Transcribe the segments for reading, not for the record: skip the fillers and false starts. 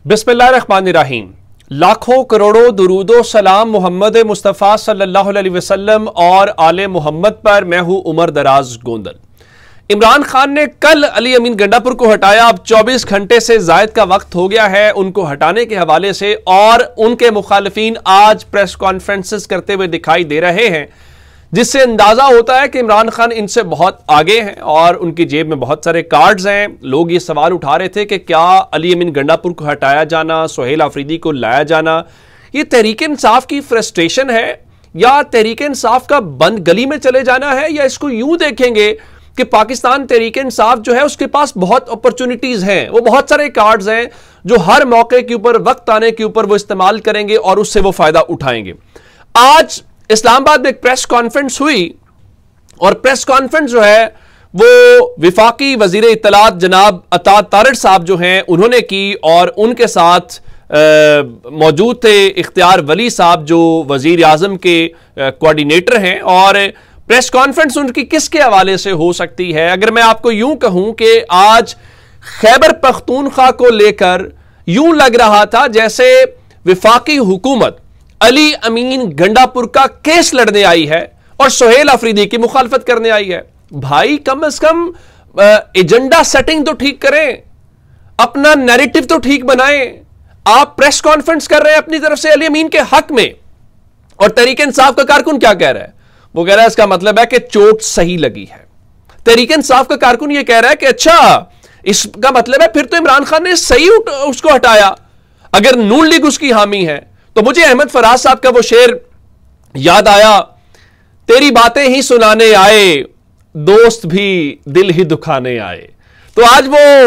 बिस्मिल्लाहिर्रहमानिर्रहीम। लाखों करोड़ों दुरूदो सलाम मोहम्मद मुस्तफ़ा सल्लल्लाहु अलैहि वसल्लम और आले मोहम्मद पर। मैं हूं उमर दराज गोंदल। इमरान खान ने कल अली अमीन गंडापुर को हटाया। अब 24 घंटे से जायद का वक्त हो गया है उनको हटाने के हवाले से, और उनके मुखालिफिन आज प्रेस कॉन्फ्रेंसेस करते हुए दिखाई दे रहे हैं, जिससे अंदाजा होता है कि इमरान खान इनसे बहुत आगे हैं और उनकी जेब में बहुत सारे कार्ड्स हैं। लोग ये सवाल उठा रहे थे कि क्या अली अमीन गंडापुर को हटाया जाना, सुहेल आफरीदी को लाया जाना, ये तहरीक इंसाफ की फ्रस्ट्रेशन है या तहरीक इंसाफ का बंद गली में चले जाना है, या इसको यूं देखेंगे कि पाकिस्तान तहरीक इंसाफ जो है उसके पास बहुत अपॉर्चुनिटीज हैं, वो बहुत सारे कार्ड्स हैं जो हर मौके के ऊपर, वक्त आने के ऊपर वो इस्तेमाल करेंगे और उससे वो फायदा उठाएंगे। आज इस्लामाबाद में एक प्रेस कॉन्फ्रेंस हुई और प्रेस कॉन्फ्रेंस जो है वो विफाकी वजीर इत्तलात जनाब अता तारड़ साहब जो हैं उन्होंने की, और उनके साथ मौजूद थे इख्तियार वली साहब जो वजीर आजम के कोऑर्डिनेटर हैं। और प्रेस कॉन्फ्रेंस उनकी किसके हवाले से हो सकती है? अगर मैं आपको यूं कहूं कि आज खैबर पख्तूनख्वा को लेकर यूं लग रहा था जैसे विफाकी हुकूमत अली अमीन गंडापुर का केस लड़ने आई है और सुहेल आफरीदी की मुखालफत करने आई है। भाई कम से कम एजेंडा सेटिंग तो ठीक करें, अपना नैरेटिव तो ठीक बनाएं। आप प्रेस कॉन्फ्रेंस कर रहे हैं अपनी तरफ से अली अमीन के हक में, और तहरीक इंसाफ का कारकुन क्या कह रहा है? वो कह रहा है इसका मतलब है कि चोट सही लगी है। तहरीक इंसाफ का कारकुन ये कह रहा है कि अच्छा, इसका मतलब है फिर तो इमरान खान ने सही उसको हटाया, अगर नून लीग उसकी हामी है। तो मुझे अहमद फराज साहब का वो शेर याद आया, तेरी बातें ही सुनाने आए दोस्त भी दिल ही दुखाने आए। तो आज वो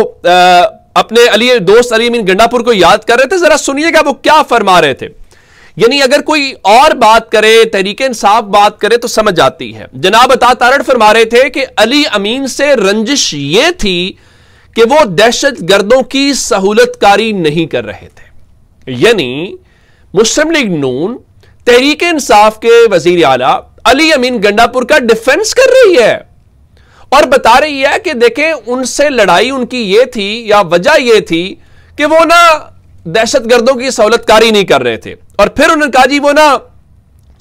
अपने दोस्त अली अमीन गंडापुर को याद कर रहे थे। जरा सुनिएगा वो क्या फरमा रहे थे। यानी अगर कोई और बात करे, तहरीक इंसाफ बात करे तो समझ आती है। जनाब अता तारड़ फरमा रहे थे कि अली अमीन से रंजिश ये थी कि वो दहशत गर्दों की सहूलतकारी नहीं कर रहे थे। यानी मुस्लिम लीग नून तहरीक इंसाफ के वजीर आला अली अमीन गंडापुर का डिफेंस कर रही है और बता रही है कि देखें उनसे लड़ाई उनकी ये थी या वजह ये थी कि वो ना दहशत गर्दों की सहूलतकारी नहीं कर रहे थे। और फिर उन्होंने कहा जी वो ना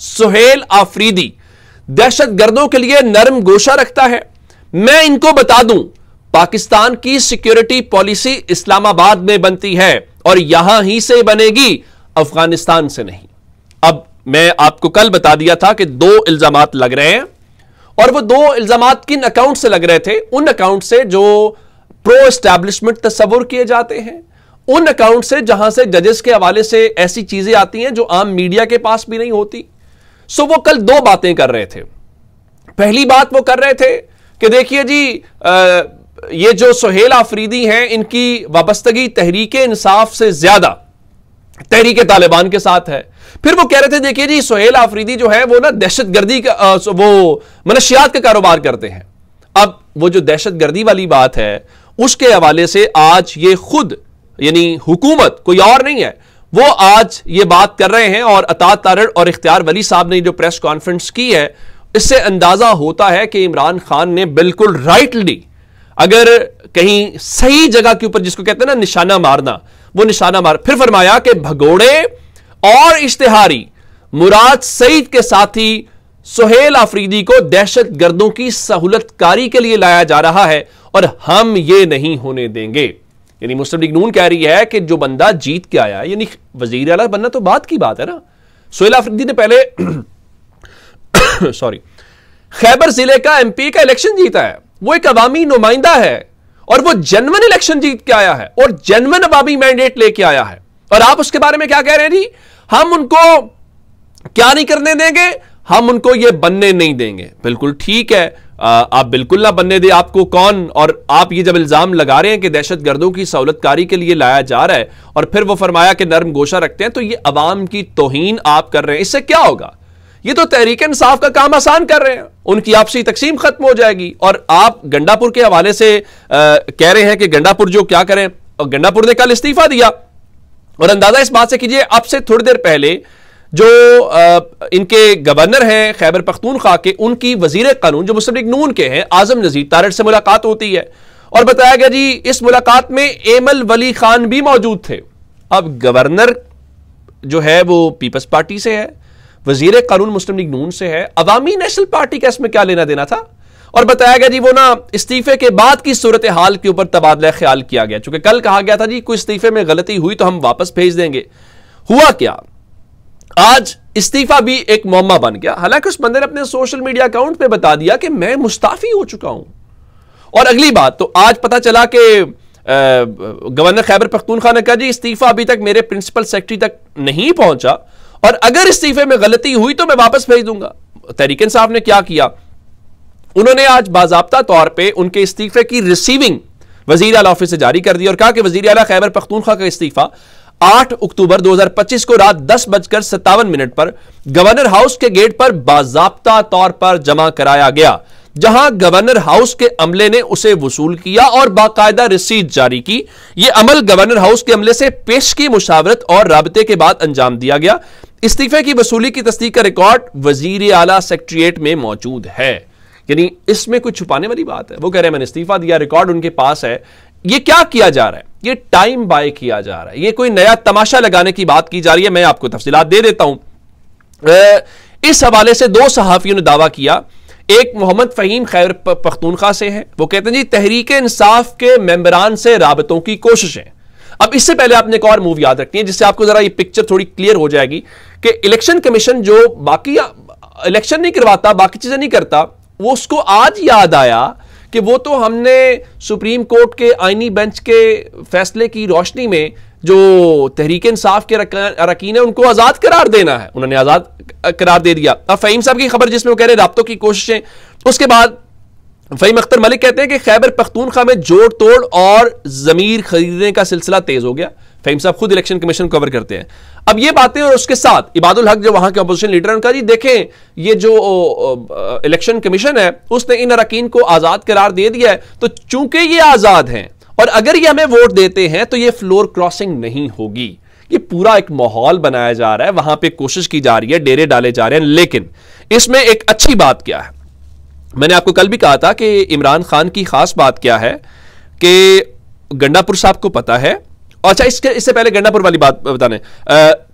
सुहेल आफरीदी दहशत गर्दों के लिए नरम गोशा रखता है। मैं इनको बता दूं, पाकिस्तान की सिक्योरिटी पॉलिसी इस्लामाबाद में बनती है और यहां ही से बनेगी, अफगानिस्तान से नहीं। अब मैं आपको कल बता दिया था कि 2 इल्जामात लग रहे हैं, और वो 2 इल्जामात किन अकाउंट से लग रहे थे? उन अकाउंट से जो प्रो एस्टैब्लिशमेंट तस्वुर किए जाते हैं, उन अकाउंट से जहां से जजेस के हवाले से ऐसी चीजें आती हैं जो आम मीडिया के पास भी नहीं होती। सो वो कल 2 बातें कर रहे थे। पहली बात वो कर रहे थे कि देखिए जी, ये जो सुहेल आफरीदी हैं इनकी वाबस्तगी तहरीक इंसाफ से ज्यादा तहरीक तालिबान के साथ है। फिर वो कह रहे थे देखिए जी, सुहेल आफरीदी जो है वो ना दहशतगर्दी का वो मनशियात का कारोबार करते हैं। अब वो जो दहशतगर्दी वाली बात है उसके हवाले से आज ये खुद यानी हुकूमत, कोई और नहीं है, वो आज ये बात कर रहे हैं। और अता तारड़ और इख्तियार वली साहब ने जो प्रेस कॉन्फ्रेंस की है, इससे अंदाजा होता है कि इमरान खान ने बिल्कुल राइटली, अगर कहीं सही जगह के ऊपर, जिसको कहते हैं ना निशाना मारना, वो निशाना मार। फिर फरमाया कि भगोड़े और इश्तिहारी मुराद सईद के साथी सुहेल आफरीदी को दहशत गर्दों की सहूलतकारी के लिए लाया जा रहा है और हम ये नहीं होने देंगे। यानी मुस्लिम लीग नून कह रही है कि जो बंदा जीत के आया, यानी वजीर आला बनना तो बात की बात है ना। सुहेल आफरीदी ने पहले सॉरी खैबर जिले का एमपी का इलेक्शन जीता है, वो एक अवामी नुमाइंदा है और वो जेन्युइन इलेक्शन जीत के आया है और जेन्युइन अवामी मैंडेट लेके आया है। और आप उसके बारे में क्या कह रहे हैं जी? हम उनको क्या नहीं करने देंगे, हम उनको ये बनने नहीं देंगे। बिल्कुल ठीक है, आप बिल्कुल ना बनने दे, आपको कौन? और आप ये जब इल्जाम लगा रहे हैं कि दहशत गर्दों की सहूलतकारी के लिए लाया जा रहा है और फिर वो फरमाया कि नरम गोशा रखते हैं, तो ये अवाम की तौहीन आप कर रहे हैं। इससे क्या होगा? ये तो तहरीक इंसाफ का काम आसान कर रहे हैं, उनकी आपसी तकसीम खत्म हो जाएगी। और आप गंडापुर के हवाले से कह रहे हैं कि गंडापुर जो क्या करें, और गंडापुर ने कल इस्तीफा दिया। और अंदाजा इस बात से कीजिए, अब से थोड़ी देर पहले जो इनके गवर्नर हैं खैबर पख्तूनख्वा के, उनकी वजीर कानून जो मुस्लिम लीग नून के हैं आजम नजीर तारड़ से मुलाकात होती है और बताया गया जी इस मुलाकात में एमल वली खान भी मौजूद थे। अब गवर्नर जो है वो पीपल्स पार्टी से है, वजीर कानून मुस्लिम लीग नून से है, अवामी नेशनल पार्टी का इसमें क्या लेना देना था। और बताया गया जी वो ना इस्तीफे के बाद की सूरत हाल के ऊपर तबादला ख्याल किया गया, चूंकि कल कहा गया था जी कोई इस्तीफे में गलती हुई तो हम वापस भेज देंगे। हुआ क्या, आज इस्तीफा भी एक मौमा बन गया। हालांकि उस बंदे ने अपने सोशल मीडिया अकाउंट पे बता दिया कि मैं मुस्ताफी हो चुका हूं। और अगली बात तो आज पता चला कि गवर्नर खैबर पख्तूनख्वा ने कहा जी इस्तीफा अभी तक मेरे प्रिंसिपल सेक्रेटरी तक नहीं पहुंचा और अगर इस्तीफे में गलती हुई तो मैं वापस भेज दूंगा। तहरीक इंसाफ ने क्या किया, उन्होंने आज बाज़ाब्ता तौर पे उनके इस्तीफे की रिसीविंग वजीर आला ऑफिस से जारी कर दी और कहा कि वजीर आला खैबर पख्तूनख्वा का इस्तीफा 8 अक्टूबर 2025 को रात 10:57 पर गवर्नर हाउस के गेट पर बाज़ाब्ता तौर पर जमा कराया गया, जहां गवर्नर हाउस के अमले ने उसे वसूल किया और बाकायदा रसीद जारी की। यह अमल गवर्नर हाउस के अमले से पेश की मुशावरत और राबते के बाद अंजाम दिया गया। इस्तीफे की वसूली की तस्दीक का रिकॉर्ड वजीर आला सेक्रेटरिएट में मौजूद है। यानी इसमें कुछ छुपाने वाली बात है। वो कह रहे हैं मैंने इस्तीफा दिया, रिकॉर्ड उनके पास है। ये क्या किया जा रहा है, ये टाइम बाय किया जा रहा है, ये कोई नया तमाशा लगाने की बात की जा रही है। मैं आपको तफसीलात दे देता हूं। इस हवाले से 2 सहाफियों ने दावा किया। एक मोहम्मद फहीम खैबर पख्तूनख्वा से है, वो कहते हैं जी तहरीक इंसाफ के मेंबरान से राबतों की कोशिशें। अब इससे पहले आपने एक और मूव याद रखनी है जिससे आपको जरा ये पिक्चर थोड़ी क्लियर हो जाएगी कि इलेक्शन कमीशन जो बाकी इलेक्शन नहीं करवाता, बाकी चीजें नहीं करता, वो उसको आज याद आया कि वो तो हमने सुप्रीम कोर्ट के आईनी बेंच के फैसले की रोशनी में जो तहरीक इंसाफ के अरकान है उनको आजाद करार देना है, उन्होंने आजाद करार दे दिया। अब फहीम साहब की खबर जिसमें वो कह रहे राब्तों की कोशिशें, उसके बाद फहीम अख्तर मलिक कहते हैं कि खैबर पख्तूनख्वा में जोड़ तोड़ और जमीर खरीदने का सिलसिला तेज हो गया। फहीम साहब खुद इलेक्शन कमीशन कवर करते हैं। अब ये बातें और उसके साथ इबादुल हक जो वहां के अपोजिशन लीडर हैं, उनका जी देखें ये जो इलेक्शन कमीशन है उसने इन अरकान को आजाद करार दे दिया है, तो चूंकि ये आजाद हैं और अगर ये हमें वोट देते हैं तो ये फ्लोर क्रॉसिंग नहीं होगी। ये पूरा एक माहौल बनाया जा रहा है, वहां पे कोशिश की जा रही है, डेरे डाले जा रहे हैं। लेकिन इसमें एक अच्छी बात क्या है, मैंने आपको कल भी कहा था कि इमरान खान की खास बात क्या है कि गंडापुर साहब को पता है। अच्छा, इससे पहले गंडापुर वाली बात बताने,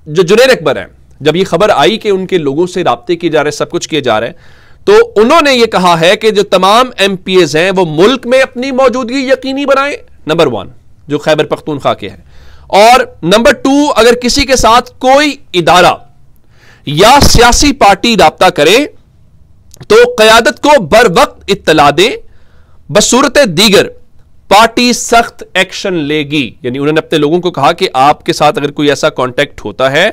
जो जुनैर अकबर हैं, जब ये खबर आई कि उनके लोगों से राब्ते किए जा रहे हैं, सब कुछ किए जा रहे हैं, तो उन्होंने ये कहा है कि जो तमाम एमपीएस हैं वो मुल्क में अपनी मौजूदगी यकीनी बनाएं, नंबर 1 जो खैबर पख्तूनख्वा के हैं, और नंबर 2 अगर किसी के साथ कोई इदारा या सियासी पार्टी राब्ता करे तो क़यादत को बर वक्त इत्तला दें, बसूरत दीगर पार्टी सख्त एक्शन लेगी। यानी उन्होंने अपने लोगों को कहा कि आपके साथ अगर कोई ऐसा कांटेक्ट होता है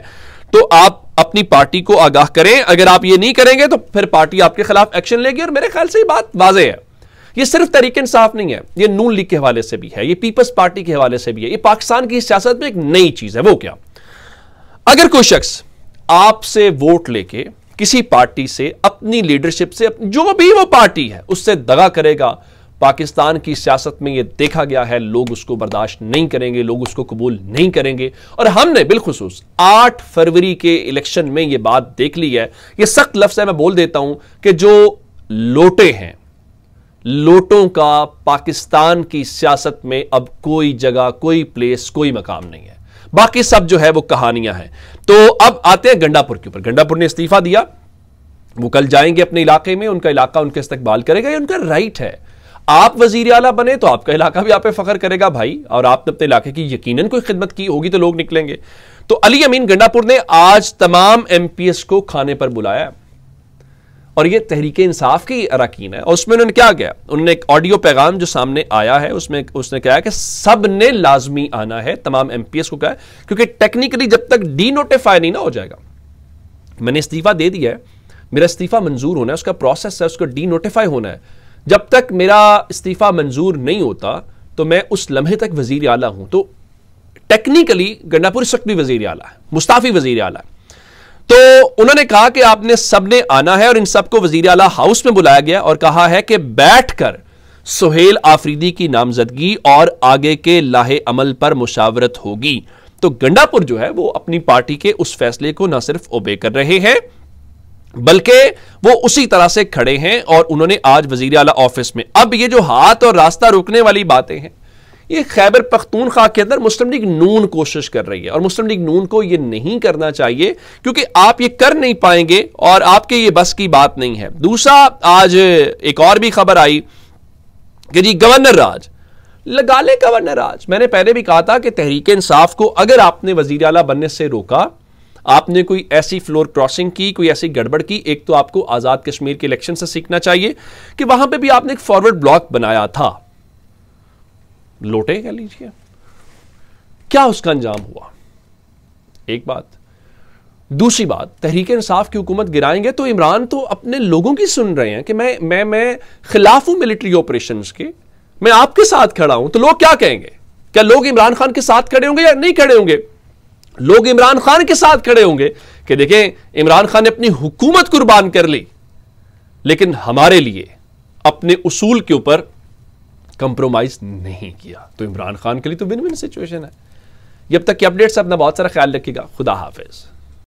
तो आप अपनी पार्टी को आगाह करें, अगर आप ये नहीं करेंगे तो फिर पार्टी आपके खिलाफ एक्शन लेगी। और मेरे ख्याल से ये बात वाज़ेह है। ये सिर्फ तहरीक इंसाफ नहीं है, ये नून लीग के हवाले से भी है, ये पीपल्स पार्टी के हवाले से भी है, ये पाकिस्तान की सियासत में एक नई चीज है। वो क्या, अगर कोई शख्स आपसे वोट लेके किसी पार्टी से, अपनी लीडरशिप से, जो भी वो पार्टी है उससे दगा करेगा, पाकिस्तान की सियासत में यह देखा गया है, लोग उसको बर्दाश्त नहीं करेंगे, लोग उसको कबूल नहीं करेंगे। और हमने बिलखुसूस 8 फरवरी के इलेक्शन में यह बात देख ली है। यह सख्त लफ्ज है, मैं बोल देता हूं कि जो लोटे हैं, लोटों का पाकिस्तान की सियासत में अब कोई जगह, कोई प्लेस, कोई मकाम नहीं है। बाकी सब जो है वो कहानियां हैं। तो अब आते हैं गंडापुर के ऊपर। गंडापुर ने इस्तीफा दिया, वो कल जाएंगे अपने इलाके में, उनका इलाका उनके इस्तकबाल करेगा, ये उनका राइट है। आप वजीर आला बने तो आपका इलाका भी आप पे फख्र करेगा भाई, और आपने अपने इलाके की यकीनन कोई खिदमत की होगी तो लोग निकलेंगे। तो अली अमीन गंडापुर ने आज तमाम एमपीएस को खाने पर बुलाया और यह तहरीक इंसाफ की अरकान है। और उसमें उन्होंने क्या किया, उन्होंने एक ऑडियो पैगाम जो सामने आया है उसमें उसने कहा कि सब ने लाजमी आना है, तमाम एमपीएस को कहा है, क्योंकि टेक्निकली जब तक डी नोटिफाई नहीं ना हो जाएगा, मैंने इस्तीफा दे दिया है, मेरा इस्तीफा मंजूर होना है, उसका प्रोसेस है, उसको डी नोटिफाई होना है। जब तक मेरा इस्तीफा मंजूर नहीं होता तो मैं उस लम्हे तक वजीर आला हूं। तो टेक्निकली गंडापुर इस वक्त भी वजीर आला है, मुस्ताफी वजीर आला है। तो उन्होंने कहा कि आपने सबने आना है और इन सबको वजीर आला हाउस में बुलाया गया और कहा है कि बैठकर सुहेल आफरीदी की नामजदगी और आगे के लाहे अमल पर मुशावरत होगी। तो गंडापुर जो है वो अपनी पार्टी के उस फैसले को न सिर्फ ओबे कर रहे हैं बल्कि वो उसी तरह से खड़े हैं। और उन्होंने आज वजीर आला ऑफिस में, अब ये जो हाथ और रास्ता रोकने वाली बातें हैं ये खैबर पख्तूनख्वा के अंदर मुस्लिम लीग नून कोशिश कर रही है और मुस्लिम लीग नून को ये नहीं करना चाहिए क्योंकि आप ये कर नहीं पाएंगे और आपके ये बस की बात नहीं है। दूसरा, आज एक और भी खबर आई कि जी गवर्नर राज लगा ले। गवर्नर राज, मैंने पहले भी कहा था कि तहरीक इंसाफ को अगर आपने वजीर आला बनने से रोका, आपने कोई ऐसी फ्लोर क्रॉसिंग की, कोई ऐसी गड़बड़ की, एक तो आपको आजाद कश्मीर के इलेक्शन से सीखना चाहिए कि वहां पे भी आपने एक फॉरवर्ड ब्लॉक बनाया था, लोटे कह लीजिए, क्या उसका अंजाम हुआ? एक बात। दूसरी बात, तहरीक इंसाफ की हुकूमत गिराएंगे तो इमरान तो अपने लोगों की सुन रहे हैं कि मैं खिलाफ हूं मिलिट्री ऑपरेशंस के, मैं आपके साथ खड़ा हूं, तो लोग क्या कहेंगे? क्या लोग इमरान खान के साथ खड़े होंगे या नहीं खड़े होंगे? लोग इमरान खान के साथ खड़े होंगे कि देखें इमरान खान ने अपनी हुकूमत कुर्बान कर ली लेकिन हमारे लिए अपने उसूल के ऊपर कंप्रोमाइज नहीं किया। तो इमरान खान के लिए तो विन विन सिचुएशन है। जब तक की अपडेट्स, अपना बहुत सारा ख्याल रखिएगा। खुदा हाफिज।